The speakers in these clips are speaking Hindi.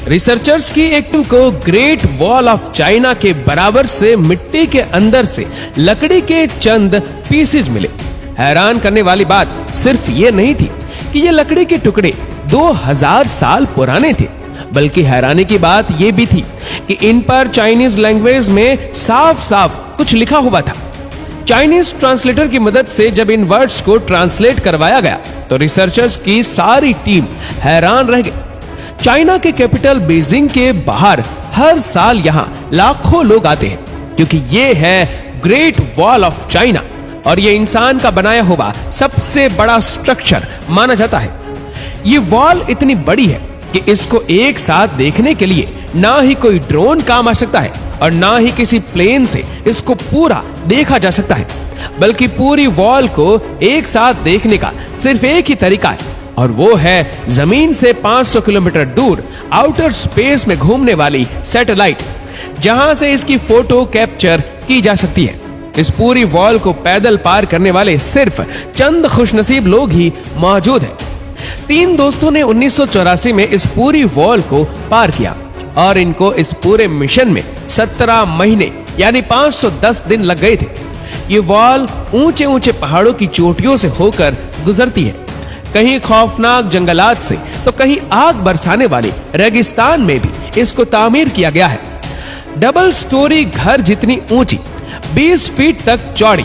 रिसर्चर्स की एक टीम को ग्रेट वॉल ऑफ चाइना के बराबर से मिट्टी के अंदर से लकड़ी के चंद पीसेज मिले। हैरान करने वाली बात सिर्फ ये नहीं थी कि ये लकड़ी के टुकड़े 2000 साल पुराने थे, बल्कि हैरानी की बात यह भी थी कि इन पर चाइनीज लैंग्वेज में साफ साफ कुछ लिखा हुआ था। चाइनीज ट्रांसलेटर की मदद से जब इन वर्ड्स को ट्रांसलेट करवाया गया तो रिसर्चर्स की सारी टीम हैरान रह गई। चाइना के कैपिटल बीजिंग के बाहर हर साल यहाँ लाखों लोग आते हैं, क्योंकि ये है ग्रेट वॉल ऑफ चाइना और ये इंसान का बनाया हुआ सबसे बड़ा स्ट्रक्चर माना जाता है। ये वॉल इतनी बड़ी है कि इसको एक साथ देखने के लिए ना ही कोई ड्रोन काम आ सकता है और ना ही किसी प्लेन से इसको पूरा देखा जा सकता है, बल्कि पूरी वॉल को एक साथ देखने का सिर्फ एक ही तरीका है और वो है जमीन से 500 किलोमीटर दूर आउटर स्पेस में घूमने वाली सैटेलाइट, जहां से इसकी फोटो कैप्चर की जा सकती है। इस पूरी वॉल को पैदल पार करने वाले सिर्फ चंद खुशनसीब लोग ही मौजूद हैं। 3 दोस्तों ने 1984 में इस पूरी वॉल को पार किया और इनको इस पूरे मिशन में 17 महीने यानी 510 दिन लग गए थे। ये वॉल ऊंचे ऊंचे पहाड़ों की चोटियों से होकर गुजरती है, कहीं खौफनाक जंगलात से तो कहीं आग बरसाने वाले रेगिस्तान में भी इसको तामीर किया गया है। डबल स्टोरी घर जितनी ऊंची, 20 फीट तक चौड़ी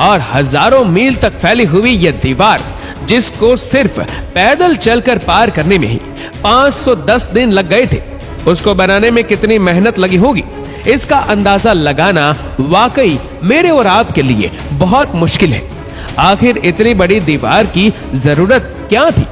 और हजारों मील तक फैली हुई यह दीवार, जिसको सिर्फ पैदल चलकर पार करने में ही 510 दिन लग गए थे, उसको बनाने में कितनी मेहनत लगी होगी इसका अंदाजा लगाना वाकई मेरे और आपके लिए बहुत मुश्किल है। आखिर इतनी बड़ी दीवार की जरूरत क्या थी?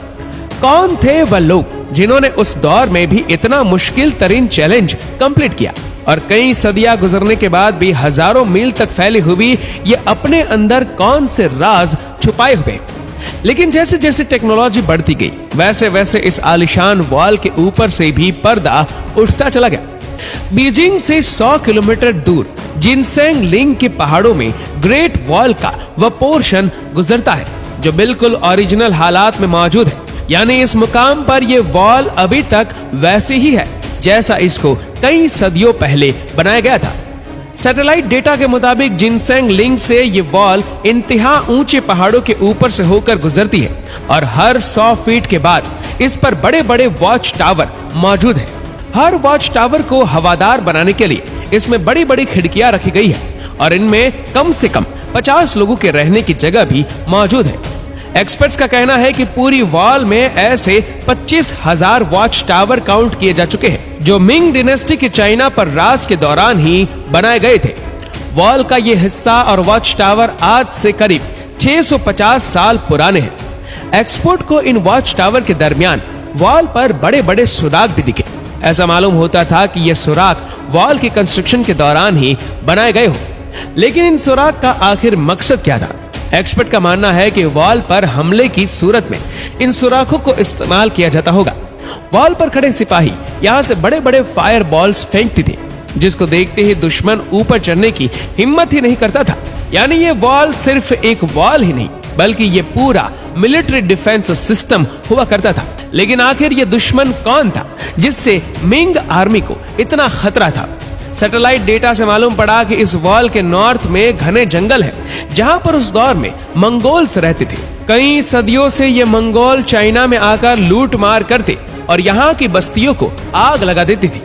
कौन थे वह लोग जिन्होंने उस दौर में भी इतना मुश्किल तरीन चैलेंज कंप्लीट किया और कई सदियां गुजरने के बाद भी हजारों मील तक फैली हुई ये अपने अंदर कौन से राज छुपाए हुए? लेकिन जैसे जैसे टेक्नोलॉजी बढ़ती गई वैसे वैसे इस आलिशान वॉल के ऊपर से भी पर्दा उठता चला गया। बीजिंग से 100 किलोमीटर दूर जिनसेंग लिंग के पहाड़ों में ग्रेट वॉल का वह पोर्शन गुजरता है जो बिल्कुल ओरिजिनल हालात में मौजूद है, यानी इस मुकाम पर यह वॉल अभी तक वैसे ही है जैसा इसको कई सदियों पहले बनाया गया था। सैटेलाइट डेटा के मुताबिक जिनसेंग लिंग से ये वॉल इंतहा ऊंचे पहाड़ों के ऊपर से होकर गुजरती है और हर 100 फीट के बाद इस पर बड़े बड़े वॉच टावर मौजूद है। हर वॉच टावर को हवादार बनाने के लिए इसमें बड़ी बड़ी खिड़कियां रखी गई है और इनमें कम से कम 50 लोगों के रहने की जगह भी मौजूद है। एक्सपर्ट्स का कहना है कि पूरी वॉल में ऐसे 25,000 वॉच टावर काउंट किए जा चुके हैं जो मिंग डिनेस्टी के चाइना पर राज के दौरान ही बनाए गए थे। वॉल का ये हिस्सा और वॉच टावर आज से करीब 650 साल पुराने हैं। एक्सपर्ट को इन वॉच टावर के दरमियान वॉल पर बड़े बड़े सुराग भी दिखे। ऐसा मालूम होता था कि ये सुराग वॉल के कंस्ट्रक्शन के दौरान ही बनाए गए हो, लेकिन इन सुराग का आखिर मकसद क्या था? एक्सपर्ट का मानना है कि वॉल पर हमले की सूरत में इन सुराखों को इस्तेमाल किया जाता होगा। वॉल पर खड़े सिपाही यहाँ से बड़े बड़े फायर बॉल्स फेंकते थे, जिसको देखते ही दुश्मन ऊपर चढ़ने की हिम्मत ही नहीं करता था। यानी ये वॉल सिर्फ एक वॉल ही नहीं बल्कि ये पूरा मिलिट्री डिफेंस सिस्टम हुआ करता था। लेकिन आखिर ये दुश्मन कौन था जिससे मिंग आर्मी को इतना खतरा था? सैटेलाइट डेटा से मालूम पड़ा कि इस वॉल के नॉर्थ में घने जंगल है, जहां पर उस दौर में मंगोल्स रहते थे। कई सदियों से ये मंगोल चाइना में आकर लूट मार करते और यहाँ की बस्तियों को आग लगा देती थी।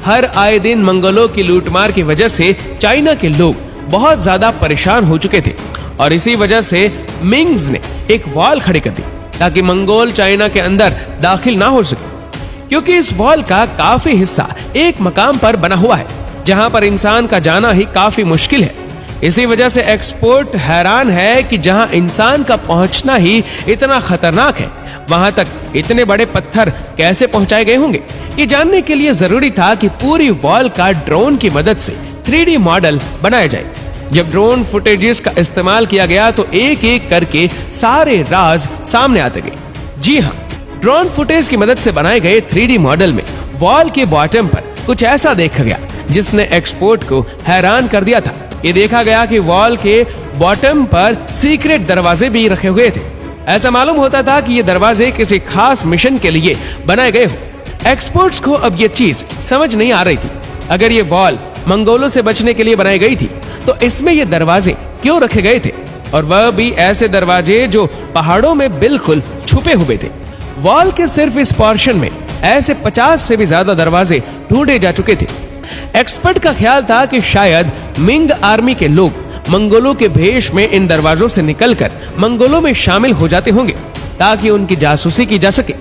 हर आए दिन मंगोलों की लूटमार की वजह से चाइना के लोग बहुत ज्यादा परेशान हो चुके थे और इसी वजह से मिंग्स ने एक वॉल खड़ी कर दी ताकि मंगोल चाइना के अंदर दाखिल ना हो सके, क्योंकि इस वॉल का काफी हिस्सा एक मकाम पर बना हुआ है जहां पर इंसान का जाना ही काफी मुश्किल है। इसी वजह से एक्सपर्ट हैरान है कि जहां इंसान का पहुंचना ही इतना खतरनाक है, वहां तक इतने बड़े पत्थर कैसे पहुंचाए गए होंगे। ये जानने के लिए जरूरी था कि पूरी वॉल का ड्रोन की मदद से 3D मॉडल बनाया जाए। जब ड्रोन फुटेजेस का इस्तेमाल किया गया तो एक एक करके सारे राज सामने आते गए। जी हाँ, ड्रोन फुटेज की मदद से बनाए गए 3D मॉडल में वॉल के बॉटम पर कुछ ऐसा देखा गया जिसने एक्सपर्ट को हैरान कर दिया था। ये देखा गया कि वॉल के बॉटम पर सीक्रेट दरवाजे भी रखे हुए थे। ऐसा मालूम होता था कि ये दरवाजे किसी खास मिशन के लिए बनाए गए हो। एक्सपर्ट्स को अब ये चीज समझ नहीं आ रही थी। अगर ये वॉल मंगोलों से बचने के लिए बनाई गई थी तो इसमें ये दरवाजे क्यों रखे गए थे, और वह भी ऐसे दरवाजे जो पहाड़ों में बिल्कुल छुपे हुए थे। वॉल के सिर्फ इस पोर्शन में ऐसे 50 से भी ज्यादा दरवाजे ढूंढे जा चुके थे। एक्सपर्ट का ख्याल था कि शायद मिंग आर्मी के लोग मंगोलों के भेष में इन दरवाजों से निकलकर मंगोलों में शामिल हो जाते होंगे ताकि उनकी जासूसी की जा सके।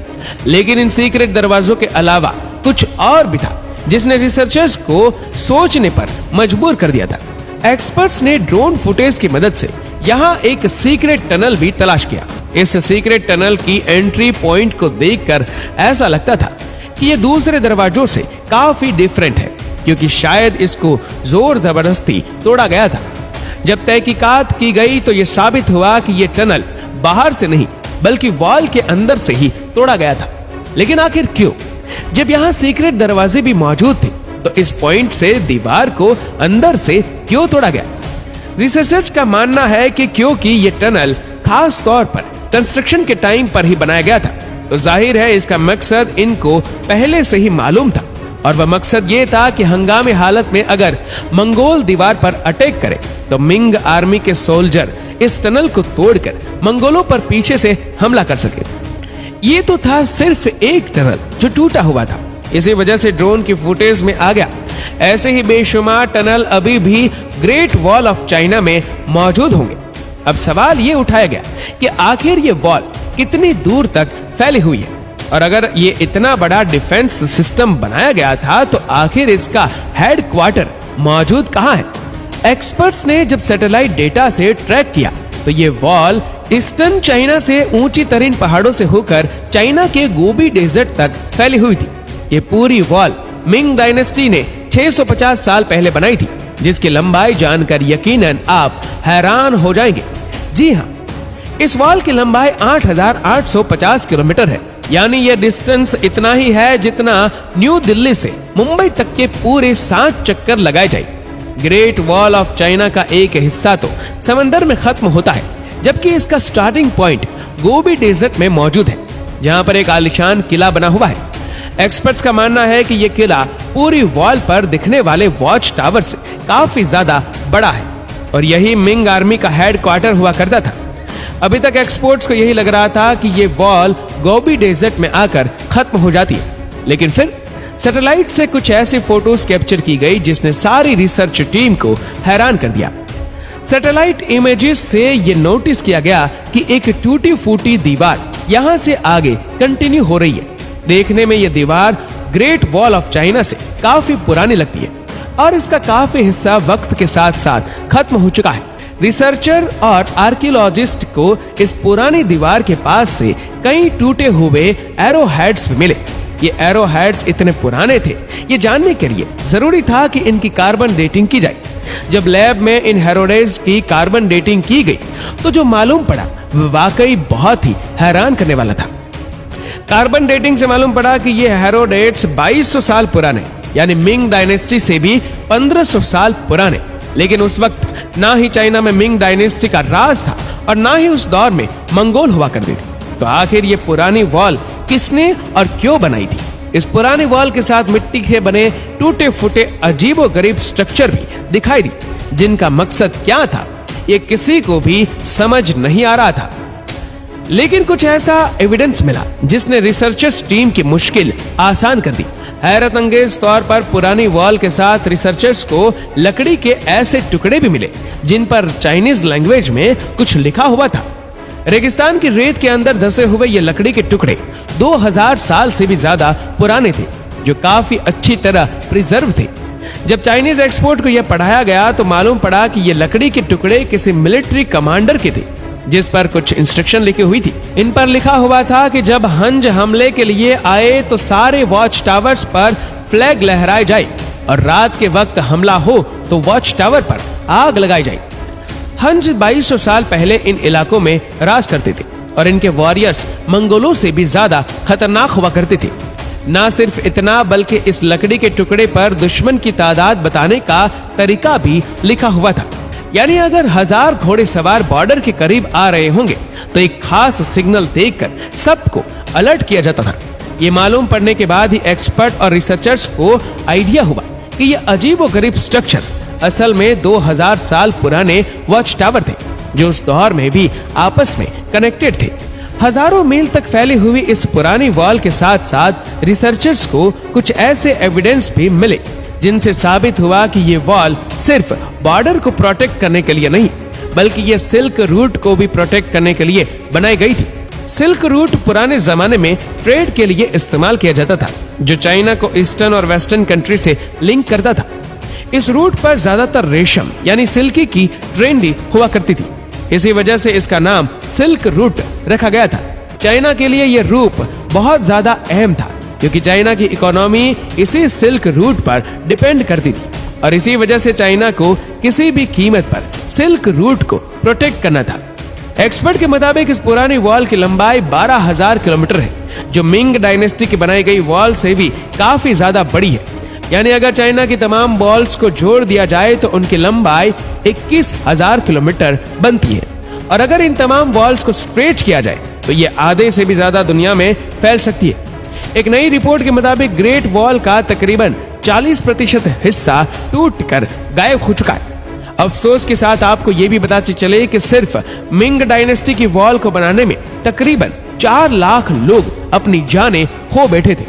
लेकिन इन सीक्रेट दरवाजों के अलावा कुछ और भी था जिसने रिसर्चर्स को सोचने पर मजबूर कर दिया था। एक्सपर्ट्स ने ड्रोन फुटेज की मदद से यहाँ एक सीक्रेट टनल भी तलाश किया। इस सीक्रेट टनल की एंट्री पॉइंट को देखकर ऐसा लगता था कि ये दूसरे दरवाजों से काफी डिफरेंट है, क्योंकि शायद इसको जोर जबरदस्ती तोड़ा गया था। जब तहकीकात की गई तो यह साबित हुआ कि यह टनल बाहर से नहीं बल्कि वॉल के अंदर से ही तोड़ा गया था। लेकिन आखिर क्यों? जब यहाँ सीक्रेट दरवाजे भी मौजूद थे तो इस पॉइंट से दीवार को अंदर से क्यों तोड़ा गया? रिसर्चर्स का मानना है कि क्योंकि ये टनल खास तौर पर कंस्ट्रक्शन के टाइम पर ही बनाया गया था, तो जाहिर है इसका मकसद इनको पहले से ही मालूम था, और वह मकसद ये था कि हंगामी हालत में अगर मंगोल दीवार पर अटैक करे तो मिंग आर्मी के सोल्जर इस टनल को तोड़कर मंगोलों पर पीछे से हमला कर सके। ये तो था सिर्फ एक टनल जो टूटा हुआ था, इसी वजह से ड्रोन की फुटेज में आ गया। ऐसे ही बेशुमार टनल अभी भी ग्रेट वॉल ऑफ चाइना में मौजूद होंगे। अब सवाल ये उठाया गया कि आखिर ये वॉल कितनी दूर तक फैली हुई है, और अगर ये इतना बड़ा डिफेंस सिस्टम बनाया गया था तो आखिर इसका हेडक्वार्टर मौजूद कहाँ है? एक्सपर्ट्स ने जब सैटेलाइट डेटा से ट्रैक किया तो ये वॉल ईस्टर्न चाइना से ऊंची तरीन पहाड़ों से होकर चाइना के गोबी डेजर्ट तक फैली हुई थी। ये पूरी वॉल मिंग डायनेस्टी ने 650 साल पहले बनाई थी, जिसकी लंबाई जानकर यकीनन आप हैरान हो जाएंगे। जी हाँ, इस वॉल की लंबाई 8,850 किलोमीटर है, यानी यह डिस्टेंस इतना ही है जितना न्यू दिल्ली से मुंबई तक के पूरे 7 चक्कर लगाए जाए। ग्रेट वॉल ऑफ चाइना का एक हिस्सा तो समंदर में खत्म होता है, जबकि इसका स्टार्टिंग पॉइंट गोबी डेजर्ट में मौजूद है, जहां पर एक आलीशान किला बना हुआ है। एक्सपर्ट्स का मानना है कि यह किला पूरी वॉल पर दिखने वाले वॉच टावर से काफी ज्यादा बड़ा है, और यही मिंग आर्मी का हेडक्वार्टर हुआ करता था। अभी तक एक्सपर्ट्स को यही लग रहा था कि यह वॉल गोबी डेजर्ट में आकर खत्म हो जाती है, लेकिन फिर सैटेलाइट से कुछ ऐसी फोटोज कैप्चर की गई जिसने सारी रिसर्च टीम को हैरान कर दिया। सैटेलाइट इमेजेस से यह नोटिस किया गया कि एक टूटी फूटी दीवार यहां से आगे कंटिन्यू हो रही है। देखने में यह दीवार ग्रेट वॉल ऑफ चाइना से काफी पुरानी लगती है, और इसका काफी हिस्सा वक्त के साथ साथ खत्म हो चुका है। रिसर्चर और आर्कियोलॉजिस्ट को इस पुरानी दीवार के पास से कई टूटे हुए एरो हेड्स मिले। ये एरो हेड्स इतने पुराने थे, ये जानने के लिए जरूरी था कि इनकी कार्बन डेटिंग की जाए। जब लैब में इन हेरोडेज की कार्बन डेटिंग की गई तो जो मालूम पड़ा वह वाकई बहुत ही हैरान करने वाला था। कार्बन डेटिंग से मालूम पड़ा कि ये हेरोडेट्स 2200 साल पुराने, यानी मिंग डायनेस्टी से भी 1500 साल पुराने। लेकिन उस वक्त ना ही चाइना में मिंग डायनेस्टी का राज था और ना ही उस दौर में मंगोल हुआ करते थे। तो आखिर ये पुरानी वॉल किसने और क्यों बनाई थी? इस पुरानी वॉल के साथ मिट्टी के बने टूटे फूटे अजीबोगरीब स्ट्रक्चर भी दिखाई दी, जिनका मकसद क्या था ये किसी को भी समझ नहीं आ रहा था। लेकिन कुछ ऐसा एविडेंस मिला जिसने रिसर्चर्स टीम की मुश्किल आसान कर दी। हैरत अंगेज तौर पर पुरानी वॉल के साथ रिसर्चर्स को लकड़ी के ऐसे टुकड़े भी मिले जिन पर चाइनीज लैंग्वेज में कुछ लिखा हुआ था। रेगिस्तान की रेत के अंदर धसे हुए ये लकड़ी के टुकड़े 2000 साल से भी ज्यादा पुराने थे, जो काफी अच्छी तरह प्रिजर्व थे। जब चाइनीज एक्सपोर्ट को यह पढ़ाया गया तो मालूम पड़ा कि ये लकड़ी के टुकड़े किसी मिलिट्री कमांडर के थे, जिस पर कुछ इंस्ट्रक्शन लिखी हुई थी। इन पर लिखा हुआ था कि जब हंज हमले के लिए आए तो सारे वॉच टावर्स पर फ्लैग लहराए जाए, और रात के वक्त हमला हो तो वॉच टावर पर आग लगाई जाए। हंज 2200 साल पहले इन इलाकों में राज करते थे, और इनके वॉरियर्स मंगोलों से भी ज्यादा खतरनाक हुआ करते थे। ना सिर्फ इतना, बल्कि इस लकड़ी के टुकड़े पर दुश्मन की तादाद बताने का तरीका भी लिखा हुआ था। यानी अगर 1000 घोड़े सवार बॉर्डर के करीब आ रहे होंगे तो एक खास सिग्नल देकर सबको अलर्ट किया जाता था। ये मालूम पड़ने के बाद ही एक्सपर्ट और रिसर्चर्स को आइडिया हुआ कि ये अजीबोगरीब स्ट्रक्चर असल में 2000 साल पुराने वॉच टावर थे, जो उस दौर में भी आपस में कनेक्टेड थे। हजारों मील तक फैली हुई इस पुरानी वॉल के साथ साथ रिसर्चर्स को कुछ ऐसे एविडेंस भी मिले जिनसे साबित हुआ कि ये वॉल सिर्फ बॉर्डर को प्रोटेक्ट करने के लिए नहीं, बल्कि ये सिल्क रूट को भी प्रोटेक्ट करने के लिए बनाई गई थी। सिल्क रूट पुराने जमाने में ट्रेड के लिए इस्तेमाल किया जाता था, जो चाइना को ईस्टर्न और वेस्टर्न कंट्री से लिंक करता था। इस रूट पर ज्यादातर रेशम यानी सिल्की की ट्रेंडी हुआ करती थी। इसी वजह से इसका नाम सिल्क रूट रखा गया था। चाइना के लिए यह रूट बहुत ज्यादा अहम था, क्योंकि चाइना की इकोनॉमी इसी सिल्क रूट पर डिपेंड करती थी और इसी वजह से चाइना को किसी भी कीमत पर सिल्क रूट को प्रोटेक्ट करना था। एक्सपर्ट के मुताबिक इस पुरानी वॉल की लंबाई 12,000 किलोमीटर है, जो मिंग डायनेस्टी की बनाई गई वॉल से भी काफी ज्यादा बड़ी है। यानी अगर चाइना की तमाम वॉल्स को जोड़ दिया जाए तो उनकी लंबाई 21,000 किलोमीटर बनती है, और अगर इन तमाम वॉल्स को स्ट्रेच किया जाए तो ये आधे से भी ज्यादा दुनिया में फैल सकती है। एक नई रिपोर्ट के मुताबिक ग्रेट वॉल का तकरीबन 40% हिस्सा टूटकर गायब हो चुका है। अफसोस के साथ आपको यह भी बताते चले कि सिर्फ मिंग डायनेस्टी की वॉल को बनाने में तकरीबन 4 लाख लोग अपनी जानें खो बैठे थे।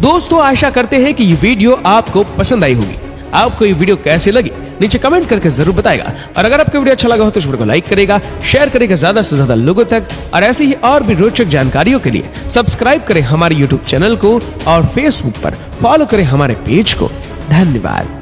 दोस्तों, आशा करते हैं कि ये वीडियो आपको पसंद आई होगी। आपको ये वीडियो कैसी लगी नीचे कमेंट करके जरूर बताएगा, और अगर आपको वीडियो अच्छा लगा हो तो इस वीडियो को लाइक करेगा, शेयर करेगा ज्यादा से ज्यादा लोगों तक, और ऐसी ही और भी रोचक जानकारियों के लिए सब्सक्राइब करें हमारे यूट्यूब चैनल को और फेसबुक पर फॉलो करें हमारे पेज को। धन्यवाद।